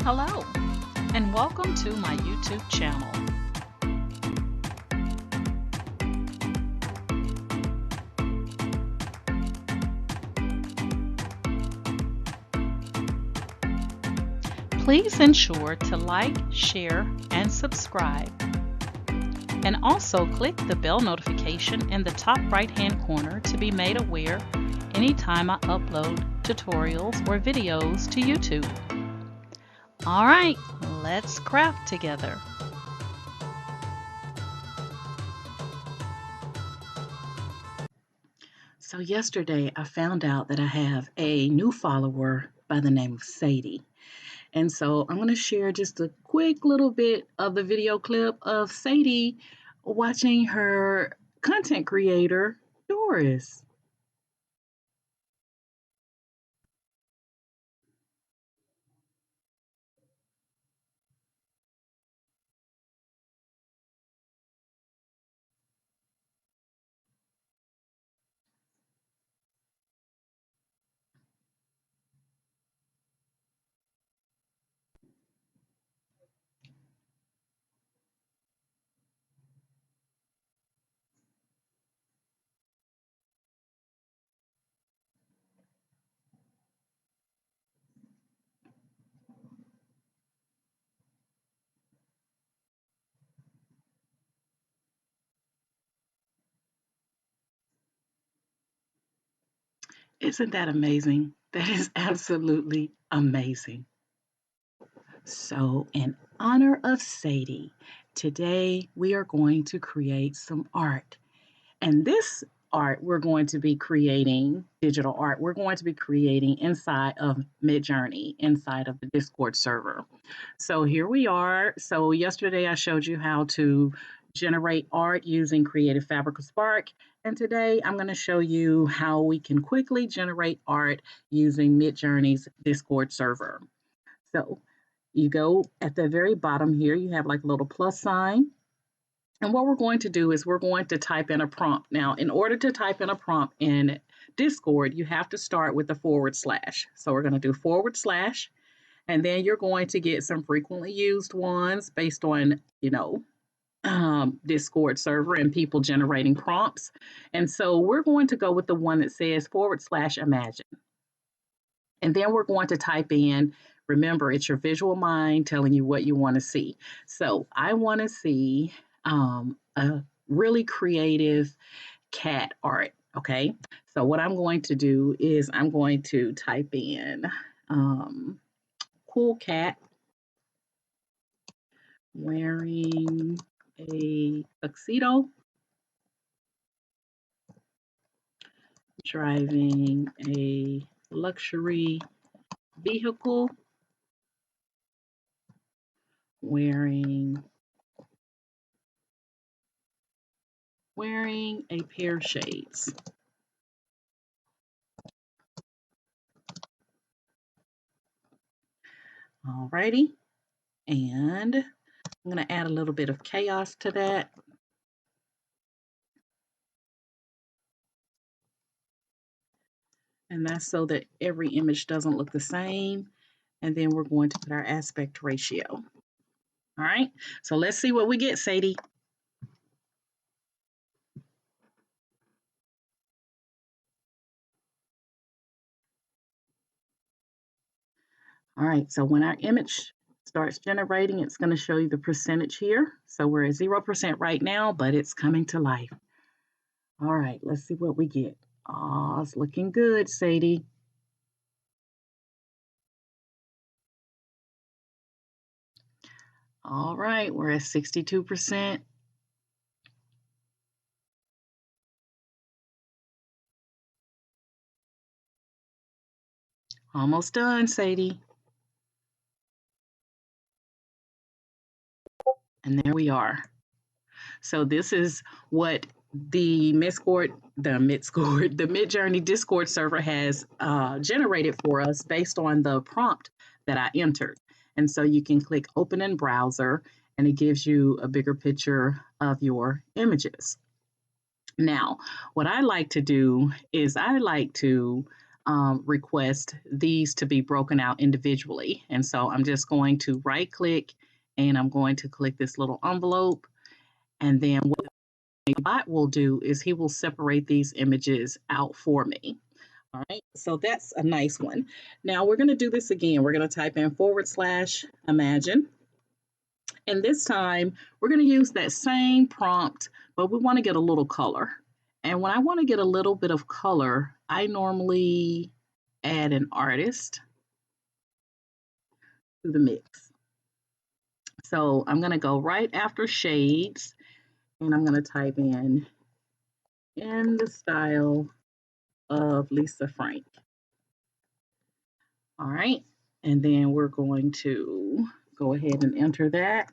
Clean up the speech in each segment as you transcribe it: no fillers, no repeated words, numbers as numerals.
Hello, and welcome to my YouTube channel. Please ensure to like, share, and subscribe. And also click the bell notification in the top right-hand corner to be made aware anytime I upload tutorials or videos to YouTube. All right, let's craft together. So yesterday I found out that I have a new follower by the name of Sadie. And so I'm going to share just a quick little bit of the video clip of Sadie watching her content creator, Doris. Isn't that amazing? That is absolutely amazing. So, in honor of Sadie, today we are going to create some art. And this art we're going to be creating, digital art, we're going to be creating inside of Midjourney, inside of the Discord server. So here we are. So yesterday I showed you how to generate art using Creative Fabric or Spark. And today I'm going to show you how we can quickly generate art using Midjourney's Discord server. So you go at the very bottom here, you have like a little plus sign. And what we're going to do is we're going to type in a prompt. Now, in order to type in a prompt in Discord, you have to start with a /. So we're going to do /, and then you're going to get some frequently used ones based on, Discord server and people generating prompts. And so we're going to go with the one that says /imagine. And then we're going to type in, remember, it's your visual mind telling you what you want to see. So I want to see a really creative cat art. Okay. So what I'm going to do is I'm going to type in cool cat wearing a tuxedo, driving a luxury vehicle, wearing a pair of shades. Alrighty. And I'm going to add a little bit of chaos to that. And that's so that every image doesn't look the same. And then we're going to put our aspect ratio. All right. So let's see what we get, Sadie. All right. So when our image starts generating, it's going to show you the percentage here. So we're at 0% right now, but it's coming to life. All right. Let's see what we get. Oh, it's looking good, Sadie. All right. We're at 62%. Almost done, Sadie. And there we are. So this is what the Midjourney Discord server has generated for us based on the prompt that I entered. And so you can click open in browser and it gives you a bigger picture of your images. Now, what I like to do is I like to request these to be broken out individually. And so I'm just going to right click and I'm going to click this little envelope. And then what the bot will do is he will separate these images out for me. All right, so that's a nice one. Now we're going to do this again. We're going to type in / imagine. And this time we're going to use that same prompt, but we want to get a little color. And when I want to get a little bit of color, I normally add an artist to the mix. So I'm going to go right after shades and I'm going to type in the style of Lisa Frank. All right. And then we're going to go ahead and enter that.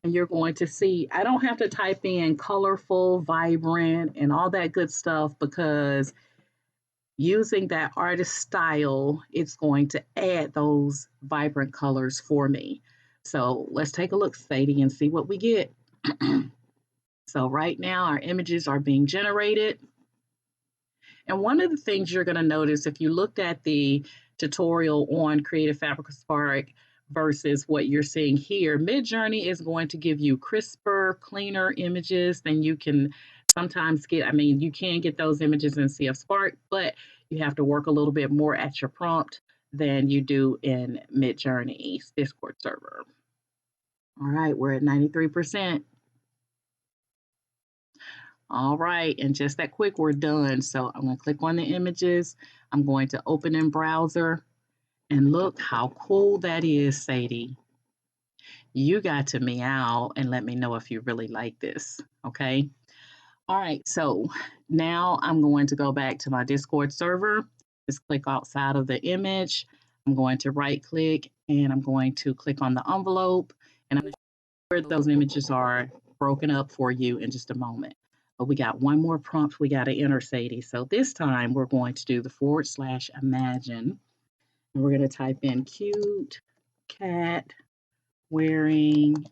And you're going to see, I don't have to type in colorful, vibrant, and all that good stuff because using that artist style, it's going to add those vibrant colors for me. So let's take a look, Sadie, and see what we get. So right now our images are being generated. And one of the things you're going to notice if you looked at the tutorial on Creative Fabric Spark versus what you're seeing here, Midjourney is going to give you crisper, cleaner images than you can sometimes get. I mean, you can get those images in CF Spark, but you have to work a little bit more at your prompt than you do in Midjourney's Discord server. All right, we're at 93%. All right, and just that quick, we're done. So I'm going to click on the images. I'm going to open in browser and look how cool that is, Sadie. You got to meow and let me know if you really like this, okay? All right, so now I'm going to go back to my Discord server. Just click outside of the image. I'm going to right click and I'm going to click on the envelope and I'm going to show where those images are broken up for you in just a moment. But we got one more prompt we got to enter, Sadie. So this time we're going to do the / imagine. And we're going to type in cute cat wearing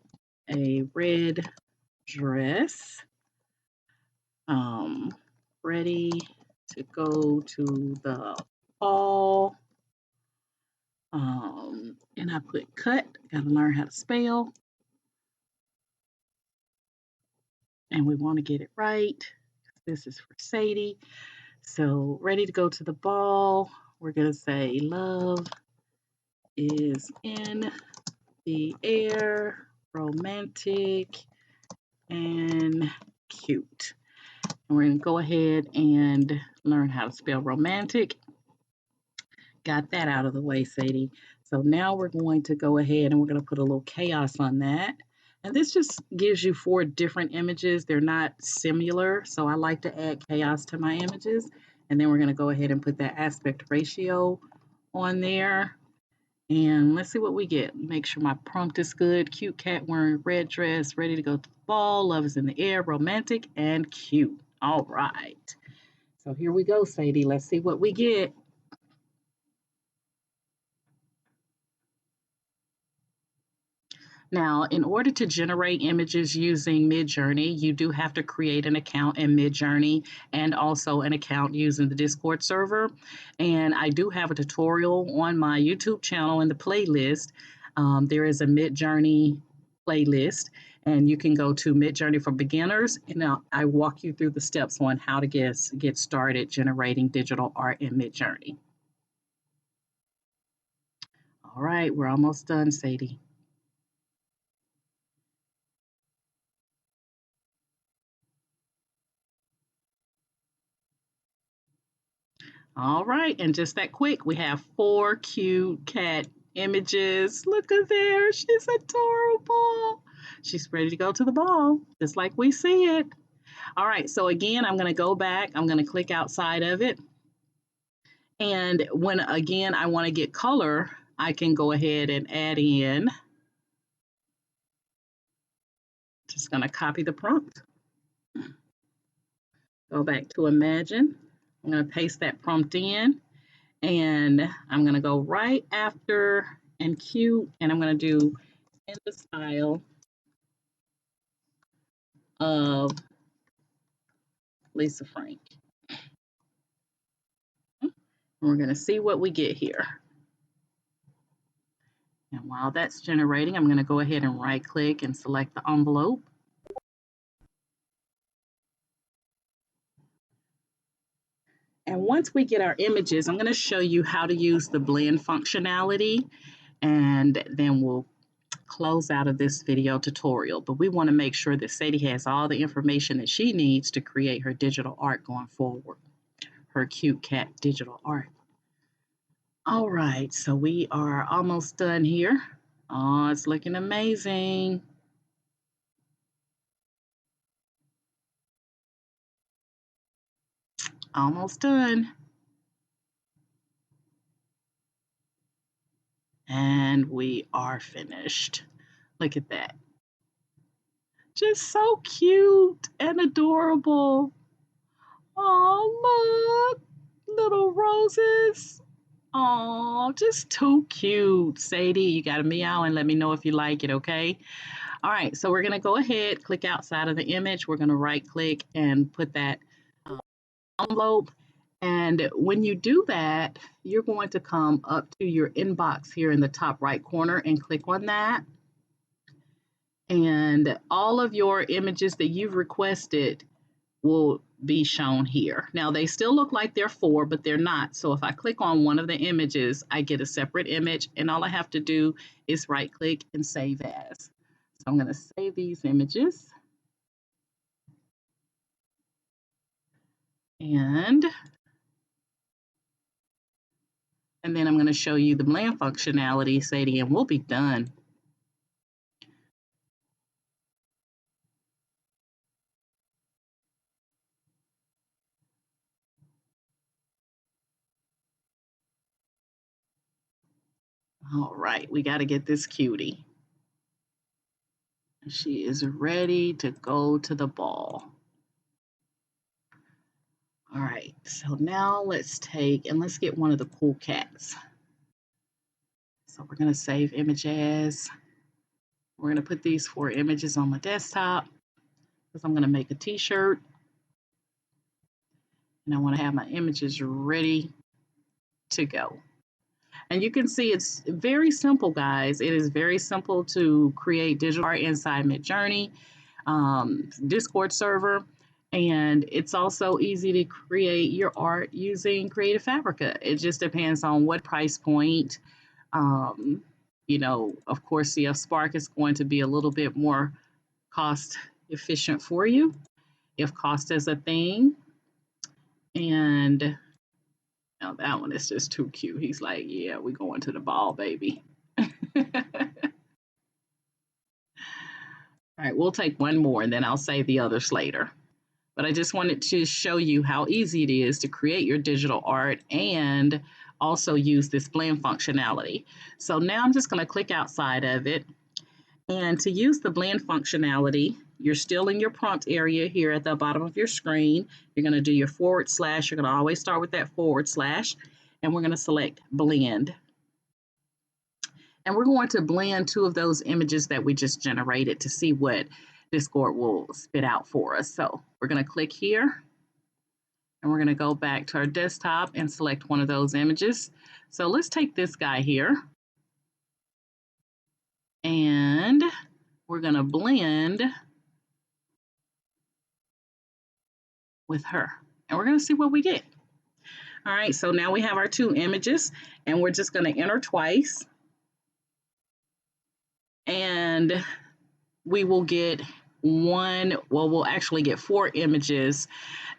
a red dress, ready to go to the ball. And I put cut, got to learn how to spell. And we want to get it right. This is for Sadie. So ready to go to the ball. We're going to say love is in the air, romantic, and cute. And we're going to go ahead and learn how to spell romantic. Got that out of the way, Sadie. So now we're going to go ahead and we're going to put a little chaos on that. And this just gives you 4 different images. They're not similar, so I like to add chaos to my images. And then we're going to go ahead and put that aspect ratio on there. And let's see what we get. Make sure my prompt is good. Cute cat wearing red dress, ready to go to the ball. Love is in the air, romantic and cute. All right. So here we go, Sadie. Let's see what we get. Now, in order to generate images using Midjourney, you do have to create an account in Midjourney and also an account using the Discord server. And I do have a tutorial on my YouTube channel in the playlist. There is a Midjourney playlist, and you can go to Midjourney for Beginners, and I walk you through the steps on how to get started generating digital art in Midjourney. All right, we're almost done, Sadie. All right, and just that quick, we have 4 cute cat images. Look at there, she's adorable. She's ready to go to the ball, just like we see it. All right, so again, I'm gonna go back, I'm gonna click outside of it. And when, again, I wanna get color, I can go ahead and add in, just gonna copy the prompt. Go back to Imagine. I'm gonna paste that prompt in. And I'm going to go right after and cute, and I'm going to do in the style of Lisa Frank. We're going to see what we get here. And while that's generating, I'm going to go ahead and right click and select the envelope. And once we get our images, I'm going to show you how to use the blend functionality, and then we'll close out of this video tutorial. But we want to make sure that Sadie has all the information that she needs to create her digital art going forward, her cute cat digital art. All right, so we are almost done here. Oh, it's looking amazing. Almost done. And we are finished. Look at that. Just so cute and adorable. Oh, look, little roses. Oh, just too cute. Sadie, you got to meow and let me know if you like it, okay? All right, so we're going to go ahead, click outside of the image. We're going to right click and put that envelope. And when you do that, you're going to come up to your inbox here in the top right corner and click on that. And all of your images that you've requested will be shown here. Now they still look like they're 4, but they're not. So if I click on one of the images, I get a separate image, and all I have to do is right click and save as. So I'm going to save these images. And then I'm going to show you the blend functionality, Sadie, and we'll be done. All right, we got to get this cutie. She is ready to go to the ball. All right, so now let's get one of the cool cats. So we're going to save image as. We're going to put these 4 images on my desktop because I'm going to make a t-shirt. And I want to have my images ready to go. And you can see it's very simple, guys. It is very simple to create digital art inside Midjourney, Discord server. And it's also easy to create your art using Creative Fabrica. It just depends on what price point. You know, of course, CF Spark is going to be a little bit more cost efficient for you if cost is a thing. And now that one is just too cute. He's like, yeah, we're going to the ball, baby. All right, we'll take one more and then I'll save the others later. But I just wanted to show you how easy it is to create your digital art and also use this blend functionality. So now I'm just going to click outside of it. And to use the blend functionality, you're still in your prompt area here at the bottom of your screen. You're going to do your /. You're going to always start with that /. And we're going to select blend. And we're going to blend 2 of those images that we just generated to see what Discord will spit out for us. So we're going to click here. And we're going to go back to our desktop and select one of those images. So let's take this guy here. And we're going to blend with her. And we're going to see what we get. All right, so now we have our 2 images, and we're just going to enter twice. And we will get we'll actually get 4 images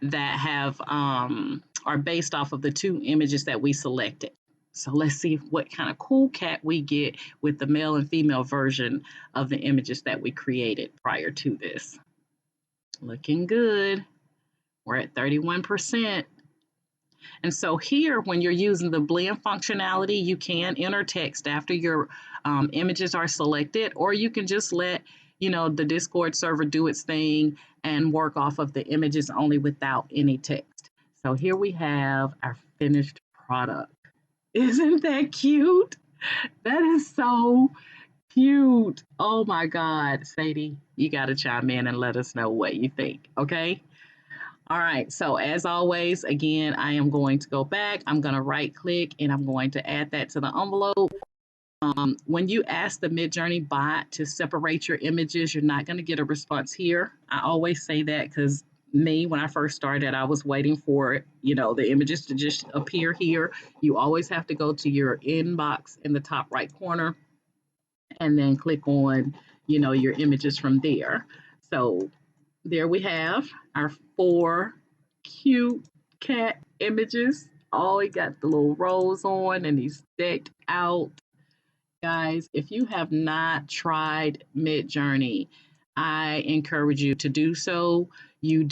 that have are based off of the 2 images that we selected. So let's see what kind of cool cat we get with the male and female version of the images that we created prior to this. Looking good. We're at 31%. And so here, when you're using the blend functionality, you can enter text after your images are selected, or you can just let the Discord server do its thing and work off of the images only without any text. So here we have our finished product. Isn't that cute? That is so cute. Oh my God, Sadie, you got to chime in and let us know what you think, okay? All right, so as always, again, I am going to go back. I'm going to right click and I'm going to add that to the envelope. When you ask the Midjourney bot to separate your images, you're not going to get a response here. I always say that because me, when I first started, I was waiting for, the images to just appear here. You always have to go to your inbox in the top right corner and then click on, your images from there. So there we have our four cute cat images. Oh, he got the little rose on and he's decked out. Guys, if you have not tried Midjourney, I encourage you to do so. You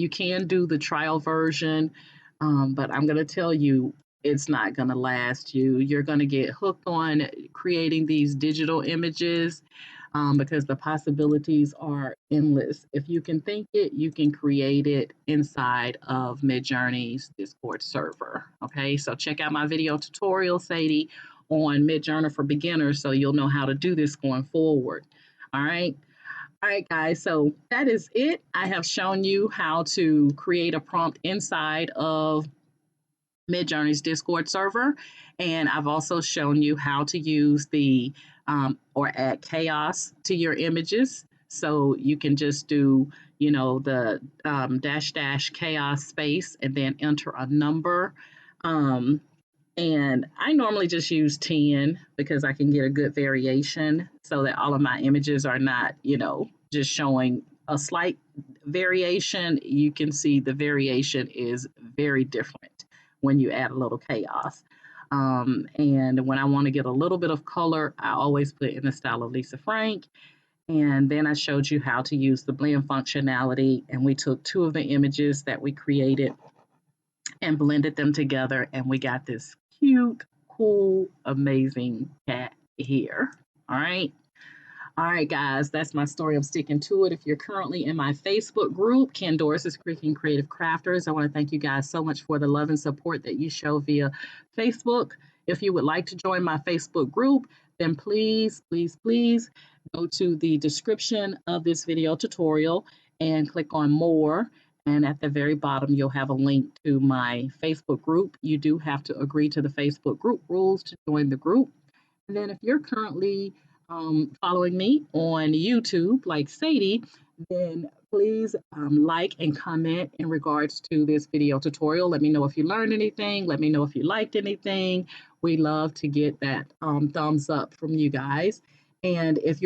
can do the trial version, but I'm gonna tell you, it's not gonna last you. You're gonna get hooked on creating these digital images, because the possibilities are endless. If you can think it, you can create it inside of Midjourney's Discord server. Okay, so check out my video tutorial, Sadie, on Midjourney for beginners, so you'll know how to do this going forward. All right. All right, guys. So that is it. I have shown you how to create a prompt inside of Midjourney's Discord server. And I've also shown you how to use or add chaos to your images. So you can just do, the dash dash chaos space and then enter a number. Um, and I normally just use 10 because I can get a good variation so that all of my images are not, just showing a slight variation. You can see the variation is very different when you add a little chaos. And when I want to get a little bit of color, I always put in the style of Lisa Frank. And then I showed you how to use the blend functionality. And we took two of the images that we created and blended them together, and we got this cute, cool, amazing cat here. All right. All right, guys, that's my story. I'm sticking to it. If you're currently in my Facebook group, Ken Doris's Creaking Creative Crafters, I want to thank you guys so much for the love and support that you show via Facebook. If you would like to join my Facebook group, then please, please, please go to the description of this video tutorial and click on more. And at the very bottom, you'll have a link to my Facebook group. You do have to agree to the Facebook group rules to join the group. And then if you're currently following me on YouTube, like Sadie, then please like and comment in regards to this video tutorial. Let me know if you learned anything. Let me know if you liked anything. We love to get that thumbs up from you guys. And if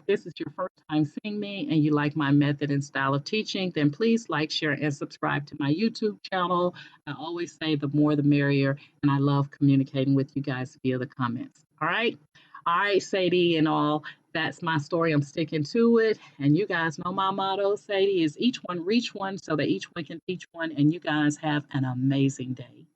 this is your first time seeing me and you like my method and style of teaching, then please like, share, and subscribe to my YouTube channel. I always say the more the merrier, and I love communicating with you guys via the comments. All right. All right, Sadie and all. That's my story. I'm sticking to it. And you guys know my motto, Sadie, is each one reach one so that each one can teach one. And you guys have an amazing day.